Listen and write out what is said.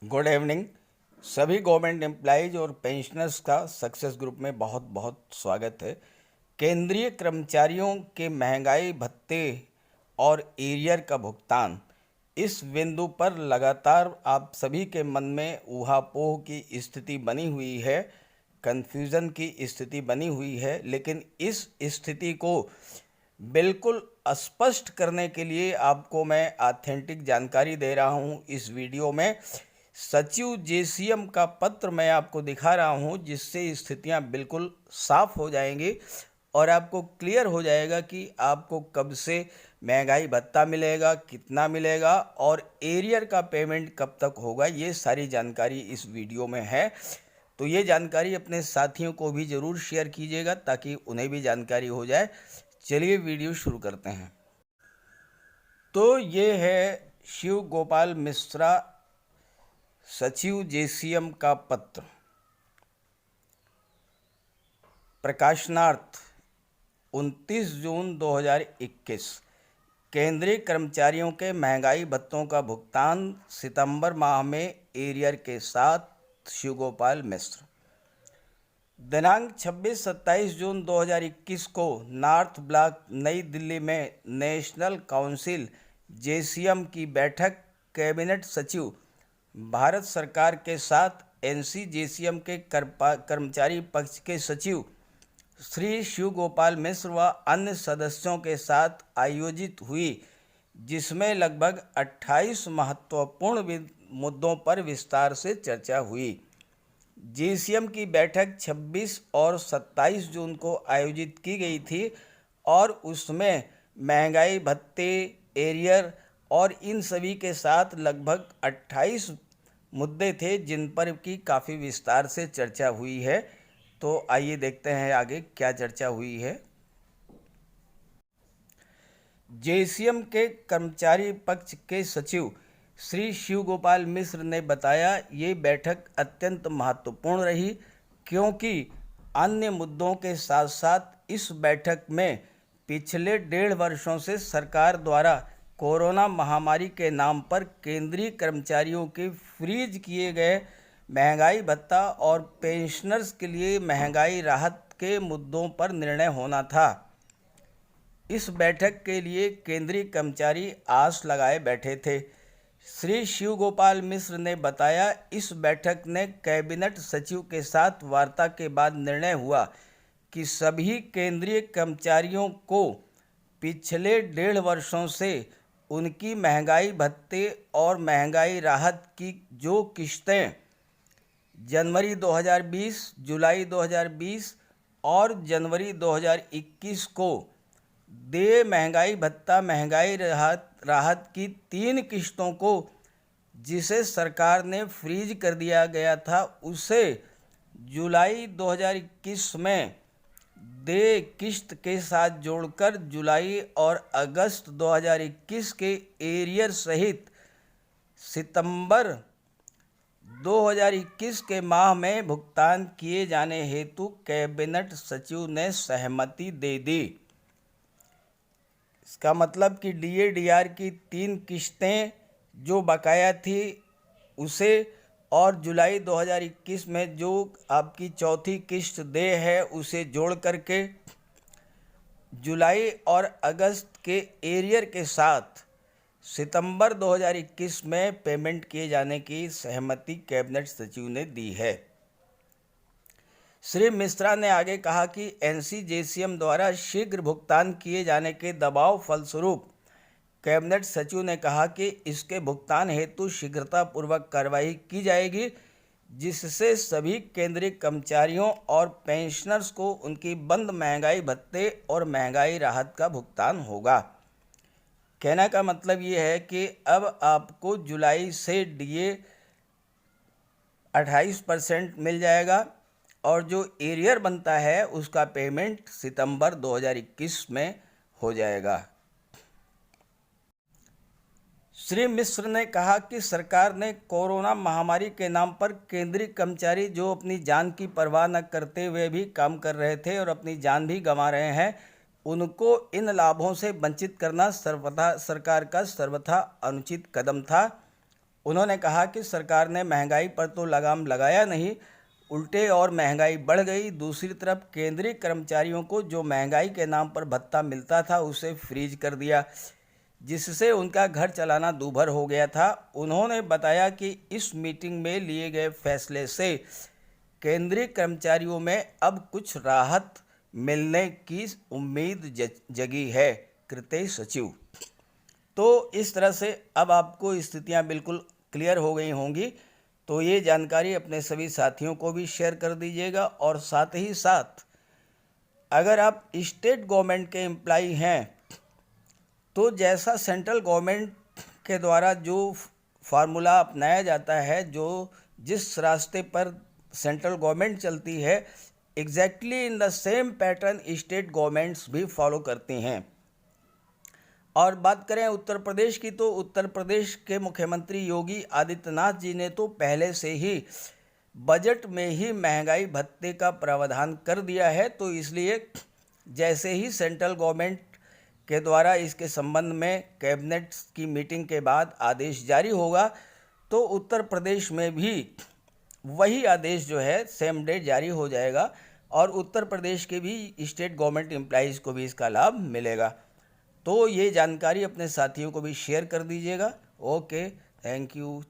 Good evening. सभी government employees और pensioners का सक्सेस ग्रुप में बहुत बहुत स्वागत है। केंद्रीय कर्मचारियों के महंगाई भत्ते और एरियर का भुगतान, इस बिंदु पर लगातार आप सभी के मन में ऊहापोह की स्थिति बनी हुई है, कन्फ्यूज़न की स्थिति बनी हुई है। लेकिन इस स्थिति को बिल्कुल स्पष्ट करने के लिए आपको मैं ऑथेंटिक जानकारी दे रहा हूं। इस वीडियो में सचिव जेसीएम का पत्र मैं आपको दिखा रहा हूं, जिससे स्थितियां बिल्कुल साफ हो जाएंगी और आपको क्लियर हो जाएगा कि आपको कब से महंगाई भत्ता मिलेगा, कितना मिलेगा और एरियर का पेमेंट कब तक होगा। ये सारी जानकारी इस वीडियो में है। तो ये जानकारी अपने साथियों को भी ज़रूर शेयर कीजिएगा ताकि उन्हें भी जानकारी हो जाए। चलिए वीडियो शुरू करते हैं। तो ये है शिव गोपाल मिश्रा सचिव जेसीएम का पत्र। प्रकाशनार्थ 29 जून 2021। केंद्रीय कर्मचारियों के महंगाई भत्तों का भुगतान सितंबर माह में एरियर के साथ, शिव गोपाल मिश्र। दिनांक 26-27 जून 2021 को नॉर्थ ब्लॉक नई दिल्ली में नेशनल काउंसिल जेसीएम की बैठक कैबिनेट सचिव भारत सरकार के साथ एनसी जेसीएम के कर्मचारी पक्ष के सचिव श्री शिव गोपाल मिश्र व अन्य सदस्यों के साथ आयोजित हुई, जिसमें लगभग 28 महत्वपूर्ण मुद्दों पर विस्तार से चर्चा हुई। जेसीएम की बैठक 26 और 27 जून को आयोजित की गई थी और उसमें महंगाई भत्ते, एरियर और इन सभी के साथ लगभग 28 मुद्दे थे जिन पर की काफ़ी विस्तार से चर्चा हुई है। तो आइए देखते हैं आगे क्या चर्चा हुई है। जेसीएम के कर्मचारी पक्ष के सचिव श्री शिव गोपाल मिश्र ने बताया, ये बैठक अत्यंत महत्वपूर्ण रही क्योंकि अन्य मुद्दों के साथ साथ इस बैठक में पिछले 1.5 वर्षों से सरकार द्वारा कोरोना महामारी के नाम पर केंद्रीय कर्मचारियों के फ्रीज किए गए महंगाई भत्ता और पेंशनर्स के लिए महंगाई राहत के मुद्दों पर निर्णय होना था। इस बैठक के लिए केंद्रीय कर्मचारी आस लगाए बैठे थे। श्री शिव गोपाल मिश्र ने बताया, इस बैठक ने कैबिनेट सचिव के साथ वार्ता के बाद निर्णय हुआ कि सभी केंद्रीय कर्मचारियों को पिछले 1.5 वर्षों से उनकी महंगाई भत्ते और महंगाई राहत की जो किश्तें जनवरी 2020, जुलाई 2020 और जनवरी 2021 को देय महंगाई भत्ता महंगाई राहत की 3 किश्तों को जिसे सरकार ने फ्रीज कर दिया गया था, उसे जुलाई 2021 में देय किश्त के साथ जोड़कर जुलाई और अगस्त 2021 के एरियर सहित सितंबर 2021 के माह में भुगतान किए जाने हेतु कैबिनेट सचिव ने सहमति दे दी। इसका मतलब कि डीए-डीआर की 3 किश्तें जो बकाया थी उसे और जुलाई 2021 में जो आपकी चौथी किश्त देय है उसे जोड़ करके जुलाई और अगस्त के एरियर के साथ सितंबर 2021 में पेमेंट किए जाने की सहमति कैबिनेट सचिव ने दी है। श्री मिश्रा ने आगे कहा कि एनसी जेसीएम द्वारा शीघ्र भुगतान किए जाने के दबाव फलस्वरूप कैबिनेट सचिव ने कहा कि इसके भुगतान हेतु शीघ्रतापूर्वक कार्रवाई की जाएगी, जिससे सभी केंद्रीय कर्मचारियों और पेंशनर्स को उनकी बंद महंगाई भत्ते और महंगाई राहत का भुगतान होगा। कहने का मतलब ये है कि अब आपको जुलाई से डीए 28% मिल जाएगा और जो एरियर बनता है उसका पेमेंट सितंबर 2021 में हो जाएगा। श्री मिश्र ने कहा कि सरकार ने कोरोना महामारी के नाम पर केंद्रीय कर्मचारी जो अपनी जान की परवाह न करते हुए भी काम कर रहे थे और अपनी जान भी गंवा रहे हैं, उनको इन लाभों से वंचित करना सरकार का सर्वथा अनुचित कदम था उन्होंने कहा कि सरकार ने महंगाई पर तो लगाम लगाया नहीं, उल्टे और महंगाई बढ़ गई। दूसरी तरफ केंद्रीय कर्मचारियों को जो महंगाई के नाम पर भत्ता मिलता था उसे फ्रीज कर दिया, जिससे उनका घर चलाना दूभर हो गया था। उन्होंने बताया कि इस मीटिंग में लिए गए फैसले से केंद्रीय कर्मचारियों में अब कुछ राहत मिलने की उम्मीद जगी है। कृत्य सचिव। तो इस तरह से अब आपको स्थितियां बिल्कुल क्लियर हो गई होंगी। तो ये जानकारी अपने सभी साथियों को भी शेयर कर दीजिएगा, और साथ ही साथ अगर आप स्टेट गवर्नमेंट के एम्प्लॉई हैं तो जैसा सेंट्रल गवर्नमेंट के द्वारा जो फार्मूला अपनाया जाता है, जो जिस रास्ते पर सेंट्रल गवर्नमेंट चलती है, exactly in the same pattern state governments भी फॉलो करती हैं। और बात करें उत्तर प्रदेश की, तो उत्तर प्रदेश के मुख्यमंत्री योगी आदित्यनाथ जी ने तो पहले से ही बजट में ही महंगाई भत्ते का प्रावधान कर दिया है। तो इसलिए जैसे ही सेंट्रल गवर्नमेंट के द्वारा इसके संबंध में कैबिनेट की मीटिंग के बाद आदेश जारी होगा, तो उत्तर प्रदेश में भी वही आदेश जो है सेम डे जारी हो जाएगा, और उत्तर प्रदेश के भी स्टेट गवर्नमेंट एम्प्लॉइज़ को भी इसका लाभ मिलेगा। तो ये जानकारी अपने साथियों को भी शेयर कर दीजिएगा। Okay, thank you.